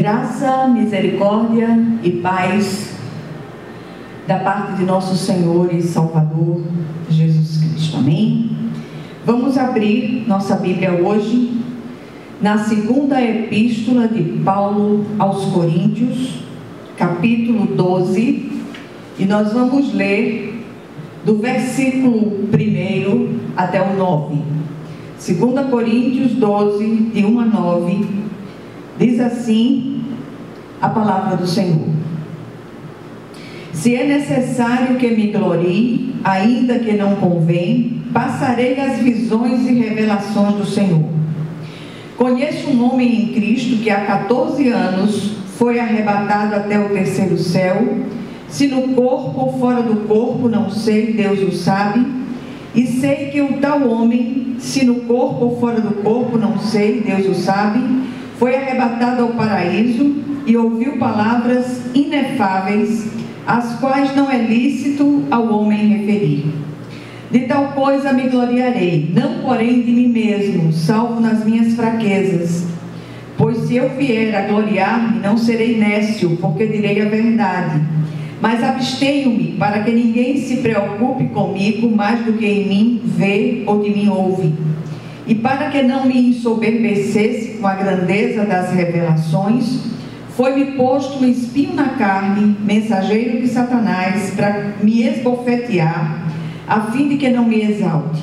Graça, misericórdia e paz da parte de nosso Senhor e Salvador Jesus Cristo. Amém? Vamos abrir nossa Bíblia hoje na segunda epístola de Paulo aos Coríntios, capítulo 12, e nós vamos ler do versículo 1 até o 9. 2 Coríntios 12, de 1 a 9, diz assim a palavra do Senhor: se é necessário que me glorie, ainda que não convém, passarei as visões e revelações do Senhor. Conheço um homem em Cristo que há 14 anos foi arrebatado até o terceiro céu, se no corpo ou fora do corpo, não sei, Deus o sabe, e sei que o tal homem, se no corpo ou fora do corpo, não sei, Deus o sabe, foi arrebatado ao paraíso e ouviu palavras inefáveis, as quais não é lícito ao homem referir. De tal coisa me gloriarei, não porém de mim mesmo, salvo nas minhas fraquezas. Pois se eu vier a gloriar-me, não serei nécio, porque direi a verdade. Mas abstenho-me, para que ninguém se preocupe comigo mais do que em mim vê ou de mim ouve. E para que não me ensoberbecesse com a grandeza das revelações, foi-me posto um espinho na carne, mensageiro de Satanás, para me esbofetear, a fim de que não me exalte.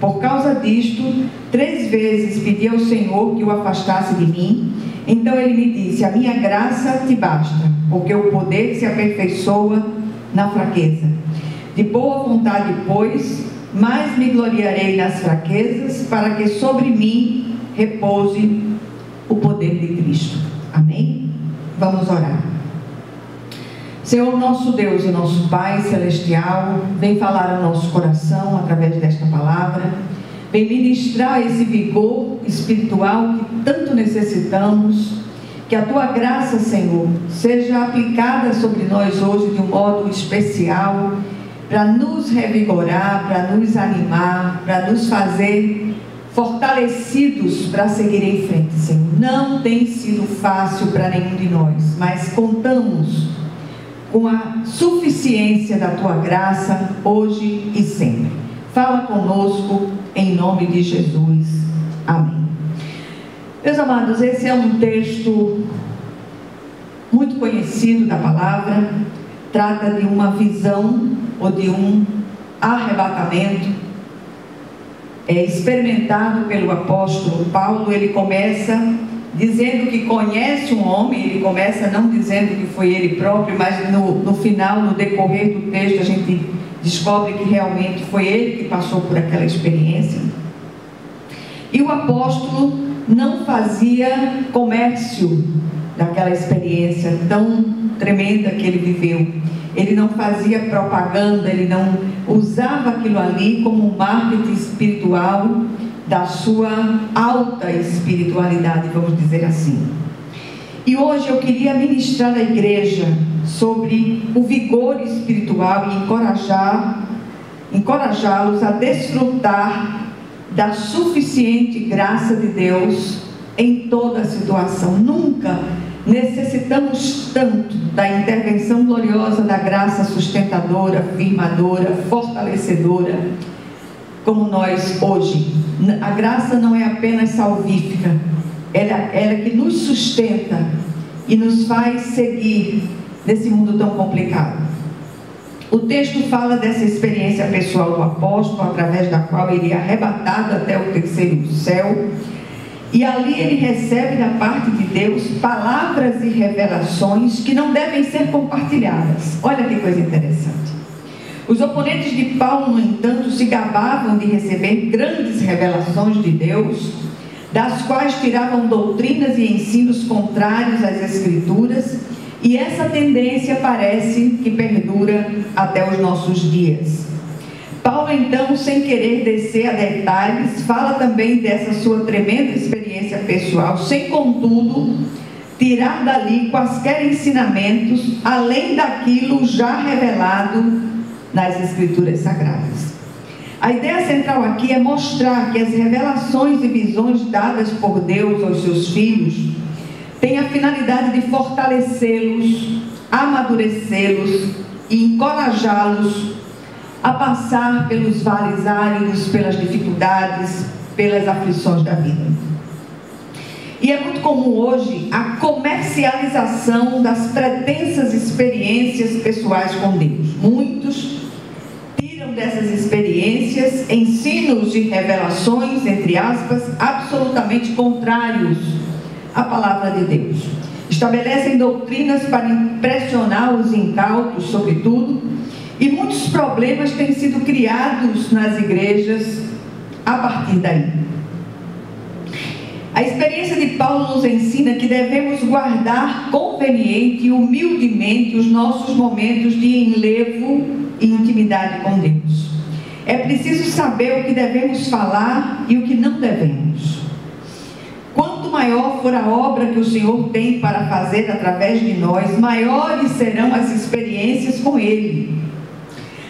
Por causa disto, 3 vezes pedi ao Senhor que o afastasse de mim. Então ele me disse: a minha graça te basta, porque o poder se aperfeiçoa na fraqueza. De boa vontade, pois, mais me gloriarei nas fraquezas, para que sobre mim repouse o poder de Cristo. Amém? Vamos orar. Senhor, nosso Deus e nosso Pai Celestial, vem falar ao nosso coração através desta palavra, vem ministrar esse vigor espiritual que tanto necessitamos, que a Tua graça, Senhor, seja aplicada sobre nós hoje de um modo especial, para nos revigorar, para nos animar, para nos fazer fortalecidos para seguir em frente, Senhor. Não tem sido fácil para nenhum de nós, mas contamos com a suficiência da Tua graça, hoje e sempre. Fala conosco, em nome de Jesus. Amém. Meus amados, esse é um texto muito conhecido da palavra. Trata de uma visão ou de um arrebatamento experimentado pelo apóstolo Paulo. Ele começa dizendo que conhece um homem, ele começa não dizendo que foi ele próprio, mas no final, no decorrer do texto, a gente descobre que realmente foi ele que passou por aquela experiência. E o apóstolo não fazia comércio daquela experiência tão tremenda que ele viveu. Ele não fazia propaganda, ele não usava aquilo ali como um marketing espiritual da sua alta espiritualidade, vamos dizer assim. E hoje eu queria ministrar à igreja sobre o vigor espiritual e encorajá-los a desfrutar da suficiente graça de Deus em toda a situação. Nunca necessitamos tanto da intervenção gloriosa da graça sustentadora, firmadora, fortalecedora, como nós hoje. A graça não é apenas salvífica, ela é que nos sustenta e nos faz seguir nesse mundo tão complicado. O texto fala dessa experiência pessoal do apóstolo, através da qual ele é arrebatado até o terceiro céu, e ali ele recebe da parte de Deus palavras e revelações que não devem ser compartilhadas. Olha que coisa interessante. Os oponentes de Paulo, no entanto, se gabavam de receber grandes revelações de Deus, das quais tiravam doutrinas e ensinos contrários às Escrituras, e essa tendência parece que perdura até os nossos dias. Paulo, então, sem querer descer a detalhes, fala também dessa sua tremenda experiência pessoal, sem, contudo, tirar dali quaisquer ensinamentos, além daquilo já revelado nas Escrituras Sagradas. A ideia central aqui é mostrar que as revelações e visões dadas por Deus aos seus filhos tem a finalidade de fortalecê-los, amadurecê-los e encorajá-los a passar pelos vales áridos, pelas dificuldades, pelas aflições da vida. E é muito comum hoje a comercialização das pretensas experiências pessoais com Deus. Muitos tiram dessas experiências ensinos e revelações, entre aspas, absolutamente contrários à palavra de Deus. Estabelecem doutrinas para impressionar os incautos, sobretudo, e muitos problemas têm sido criados nas igrejas a partir daí. A experiência de Paulo nos ensina que devemos guardar conveniente e humildemente os nossos momentos de enlevo e intimidade com Deus. É preciso saber o que devemos falar e o que não devemos. Quanto maior for a obra que o Senhor tem para fazer através de nós, maiores serão as experiências com Ele.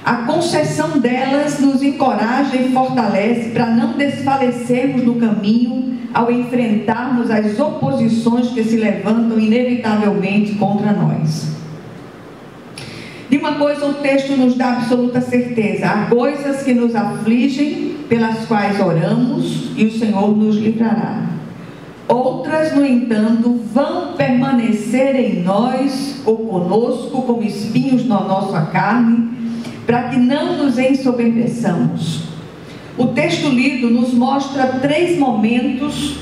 A concessão delas nos encoraja e fortalece para não desfalecermos no caminho ao enfrentarmos as oposições que se levantam inevitavelmente contra nós. De uma coisa o texto nos dá absoluta certeza: há coisas que nos afligem, pelas quais oramos, e o Senhor nos livrará. Outras, no entanto, vão permanecer em nós ou conosco como espinhos na nossa carne, para que não nos ensoberbeçamos. O texto lido nos mostra 3 momentos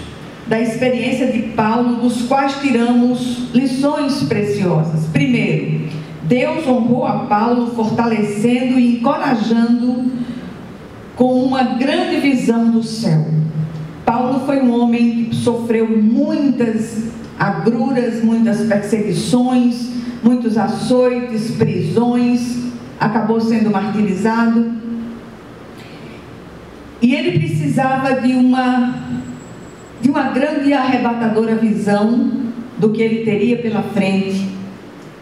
da experiência de Paulo, dos quais tiramos lições preciosas. Primeiro, Deus honrou a Paulo, fortalecendo e encorajando com uma grande visão do céu. Paulo foi um homem que sofreu muitas agruras, muitas perseguições, muitos açoites, prisões, acabou sendo martirizado, e ele precisava de uma grande e arrebatadora visão do que ele teria pela frente,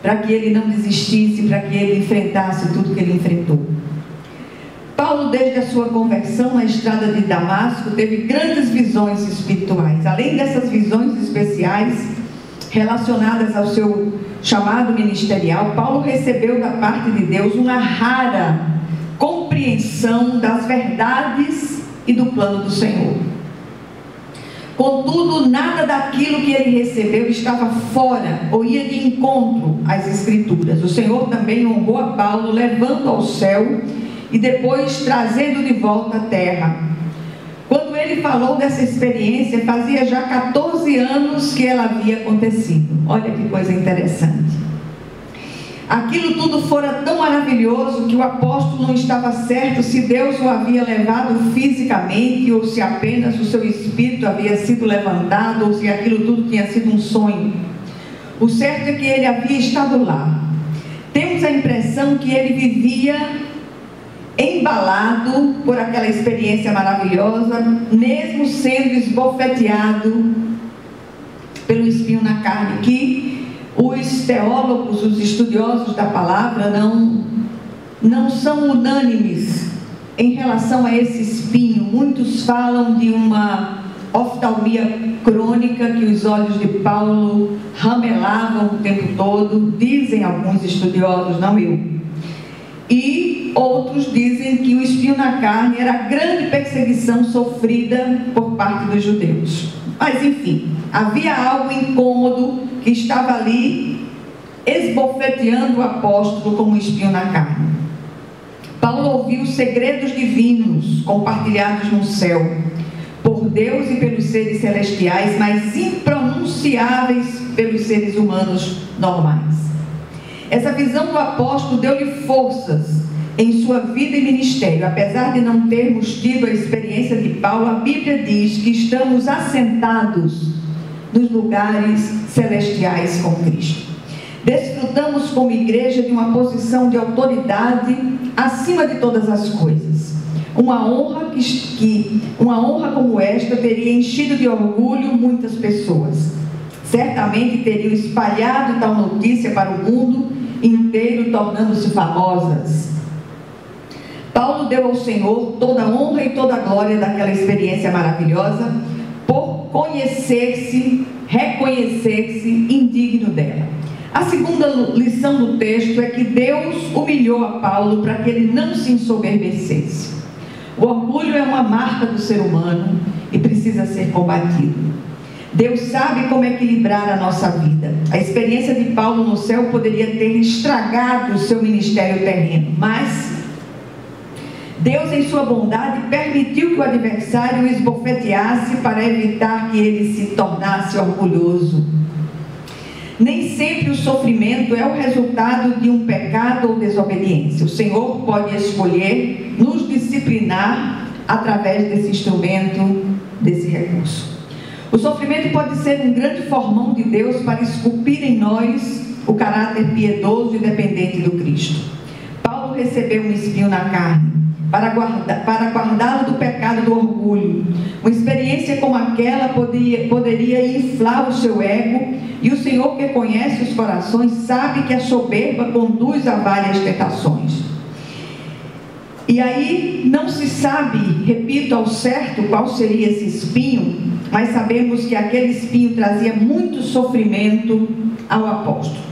para que ele não desistisse, para que ele enfrentasse tudo que ele enfrentou. Paulo, desde a sua conversão na estrada de Damasco, teve grandes visões espirituais. Além dessas visões especiais relacionadas ao seu chamado ministerial, Paulo recebeu da parte de Deus uma rara compreensão das verdades e do plano do Senhor. Contudo, nada daquilo que ele recebeu estava fora ou ia de encontro às Escrituras. O Senhor também honrou a Paulo, levando ao céu e depois trazendo de volta à terra. Quando ele falou dessa experiência, fazia já 14 anos que ela havia acontecido. Olha que coisa interessante. Aquilo tudo fora tão maravilhoso que o apóstolo não estava certo se Deus o havia levado fisicamente ou se apenas o seu espírito havia sido levantado ou se aquilo tudo tinha sido um sonho. O certo é que ele havia estado lá. Temos a impressão que ele vivia embalado por aquela experiência maravilhosa, mesmo sendo esbofeteado pelo espinho na carne, que os teólogos, os estudiosos da palavra não são unânimes em relação a esse espinho. Muitos falam de uma oftalmia crônica, que os olhos de Paulo ramelavam o tempo todo, dizem alguns estudiosos, não eu. E outros dizem que o espinho na carne era a grande perseguição sofrida por parte dos judeus. Mas enfim, havia algo incômodo que estava ali esbofeteando o apóstolo como um espinho na carne. Paulo ouviu segredos divinos compartilhados no céu por Deus e pelos seres celestiais, mas impronunciáveis pelos seres humanos normais. Essa visão do apóstolo deu-lhe forças em sua vida e ministério. Apesar de não termos tido a experiência de Paulo, a Bíblia diz que estamos assentados nos lugares celestiais com Cristo. Desfrutamos como igreja de uma posição de autoridade acima de todas as coisas. Uma honra como esta teria enchido de orgulho muitas pessoas. Certamente teriam espalhado tal notícia para o mundo inteiro, tornando-se famosas. Paulo deu ao Senhor toda a honra e toda a glória daquela experiência maravilhosa, por conhecer-se reconhecer-se indigno dela. A segunda lição do texto é que Deus humilhou a Paulo para que ele não se ensoberbecesse. O orgulho é uma marca do ser humano e precisa ser combatido. Deus sabe como equilibrar a nossa vida. A experiência de Paulo no céu poderia ter estragado o seu ministério terreno, mas Deus, em sua bondade, permitiu que o adversário o esbofeteasse para evitar que ele se tornasse orgulhoso. Nem sempre o sofrimento é o resultado de um pecado ou desobediência. O Senhor pode escolher nos disciplinar através desse instrumento, desse recurso. O sofrimento pode ser um grande formão de Deus para esculpir em nós o caráter piedoso e dependente do Cristo. Paulo recebeu um espinho na carne para guardá-lo do pecado do orgulho. Uma experiência como aquela poderia inflar o seu ego, e o Senhor, que conhece os corações, sabe que a soberba conduz a várias tentações. E aí não se sabe, repito, ao certo qual seria esse espinho, mas sabemos que aquele espinho trazia muito sofrimento ao apóstolo.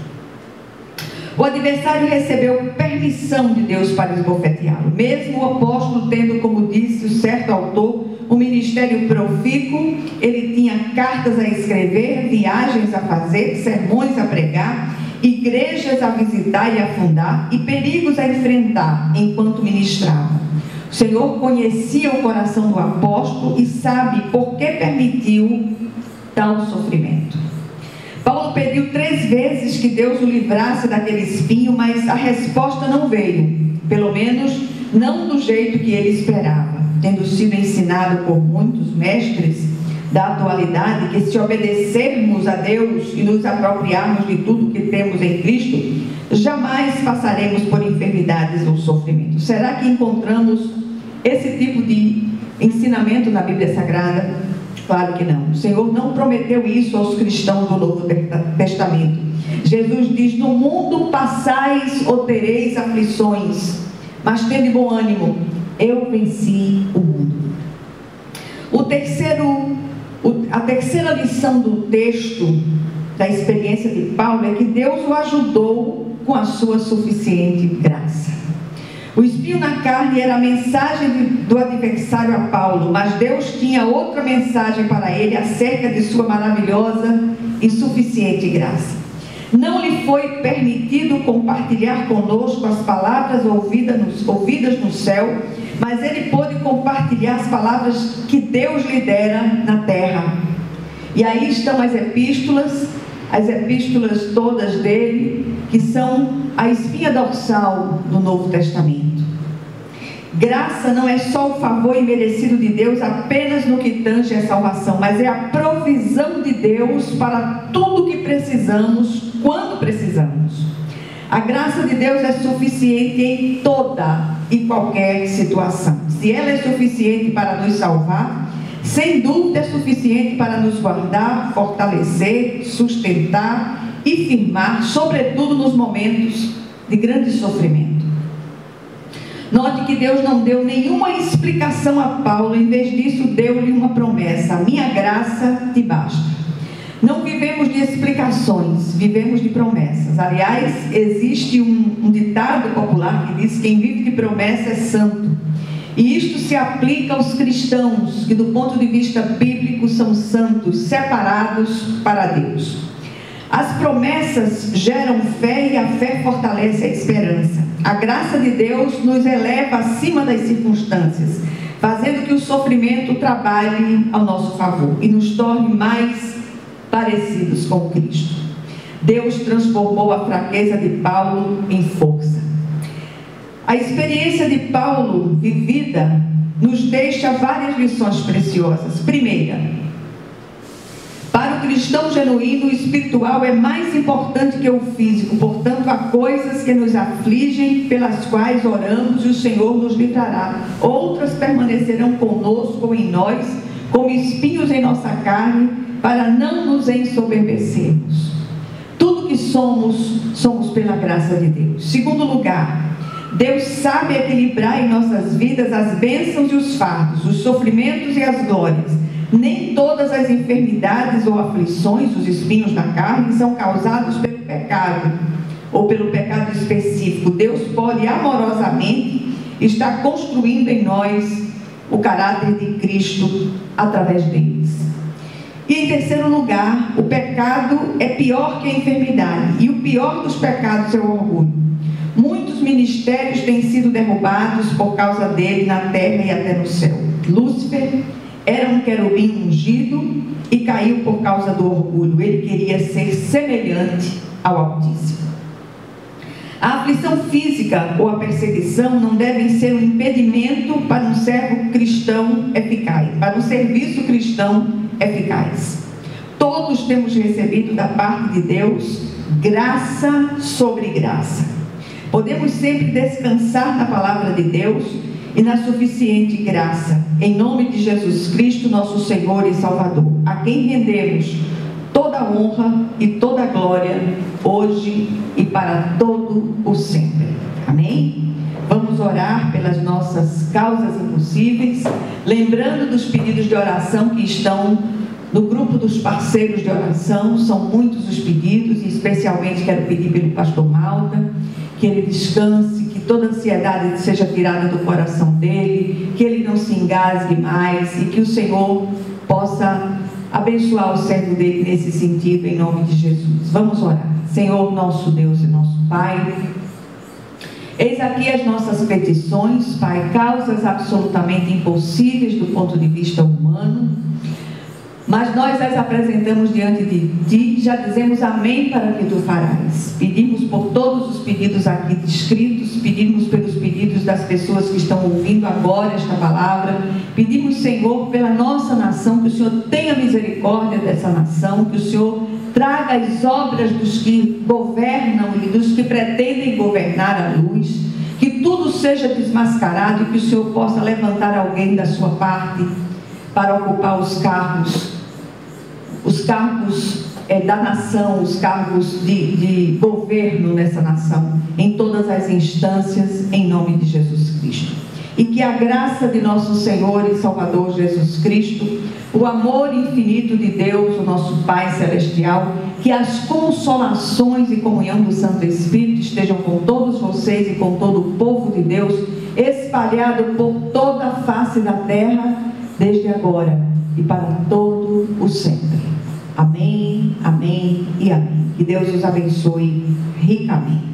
O adversário recebeu permissão de Deus para esbofeteá-lo, mesmo o apóstolo tendo, como disse o certo autor, um ministério profícuo. Ele tinha cartas a escrever, viagens a fazer, sermões a pregar, igrejas a visitar e a fundar, e perigos a enfrentar enquanto ministrava. O Senhor conhecia o coração do apóstolo e sabe por que permitiu tal sofrimento. Paulo pediu 3 vezes que Deus o livrasse daquele espinho, mas a resposta não veio, pelo menos não do jeito que ele esperava, tendo sido ensinado por muitos mestres da atualidade que, se obedecermos a Deus e nos apropriarmos de tudo que temos em Cristo, jamais passaremos por enfermidades ou sofrimento. Será que encontramos esse tipo de ensinamento na Bíblia Sagrada? Claro que não. O Senhor não prometeu isso aos cristãos do Novo Testamento. Jesus diz: no mundo passais ou tereis aflições, mas tende bom ânimo, eu venci o mundo. A terceira lição do texto, da experiência de Paulo, é que Deus o ajudou com a sua suficiente graça. O espinho na carne era a mensagem do adversário a Paulo, mas Deus tinha outra mensagem para ele acerca de sua maravilhosa e suficiente graça. Não lhe foi permitido compartilhar conosco as palavras ouvidas no céu, mas ele pôde compartilhar as palavras que Deus lhe dera na terra. E aí estão as epístolas todas dele, que são a espinha dorsal do Novo Testamento. Graça não é só o favor imerecido de Deus apenas no que tange a salvação, mas é a provisão de Deus para tudo que precisamos, quando precisamos. A graça de Deus é suficiente em toda e qualquer situação. Se ela é suficiente para nos salvar, sem dúvida é suficiente para nos guardar, fortalecer, sustentar e firmar, sobretudo nos momentos de grande sofrimento. Note que Deus não deu nenhuma explicação a Paulo, em vez disso deu-lhe uma promessa: a minha graça te basta. Não vivemos de explicações, vivemos de promessas. Aliás, existe um ditado popular que diz: quem vive de promessa é santo. E isto se aplica aos cristãos, que do ponto de vista bíblico são santos, separados para Deus. As promessas geram fé e a fé fortalece a esperança. A graça de Deus nos eleva acima das circunstâncias, fazendo que o sofrimento trabalhe ao nosso favor e nos torne mais parecidos com Cristo. Deus transformou a fraqueza de Paulo em força. A experiência de Paulo vivida nos deixa várias lições preciosas. Primeira, para o cristão genuíno, o espiritual é mais importante que o físico. Portanto, há coisas que nos afligem, pelas quais oramos, e o Senhor nos livrará. Outras permanecerão conosco ou em nós, como espinhos em nossa carne, para não nos ensoberbecermos. Tudo que somos pela graça de Deus. Segundo lugar, Deus sabe equilibrar em nossas vidas as bênçãos e os fardos, os sofrimentos e as glórias, Nem todas as enfermidades ou aflições, os espinhos da carne, são causados pelo pecado, ou pelo pecado específico. Deus pode amorosamente estar construindo em nós o caráter de Cristo através deles. E em terceiro lugar, o pecado é pior que a enfermidade, e o pior dos pecados é o orgulho. Muitos ministérios têm sido derrubados por causa dele na terra e até no céu. Lúcifer era um querubim ungido e caiu por causa do orgulho. Ele queria ser semelhante ao Altíssimo. A aflição física ou a perseguição não devem ser um impedimento para um servo cristão eficaz, para um serviço cristão eficaz. Todos temos recebido da parte de Deus graça sobre graça. Podemos sempre descansar na palavra de Deus e na suficiente graça, em nome de Jesus Cristo, nosso Senhor e Salvador, a quem rendemos toda a honra e toda a glória, hoje e para todo o sempre. Amém? Vamos orar pelas nossas causas impossíveis, lembrando dos pedidos de oração que estão no grupo dos parceiros de oração. São muitos os pedidos, e especialmente quero pedir pelo pastor Malta, que ele descanse, que toda ansiedade seja tirada do coração dele, que ele não se engasgue mais e que o Senhor possa abençoar o servo dele nesse sentido, em nome de Jesus. Vamos orar. Senhor, nosso Deus e nosso Pai, eis aqui as nossas petições, Pai, causas absolutamente impossíveis do ponto de vista humano, mas nós as apresentamos diante de Ti e já dizemos amém para o que Tu farás. Pedimos por todos os pedidos aqui descritos, pedimos pelos pedidos das pessoas que estão ouvindo agora esta palavra, pedimos, Senhor, pela nossa nação, que o Senhor tenha misericórdia dessa nação, que o Senhor traga as obras dos que governam e dos que pretendem governar à luz, que tudo seja desmascarado e que o Senhor possa levantar alguém da sua parte para ocupar os cargos da nação, os cargos de governo nessa nação, em todas as instâncias, em nome de Jesus Cristo. E que a graça de nosso Senhor e Salvador Jesus Cristo, o amor infinito de Deus, o nosso Pai Celestial, que as consolações e comunhão do Santo Espírito estejam com todos vocês e com todo o povo de Deus, espalhado por toda a face da terra, desde agora e para todo o sempre. Amém, amém e amém. Que Deus os abençoe ricamente.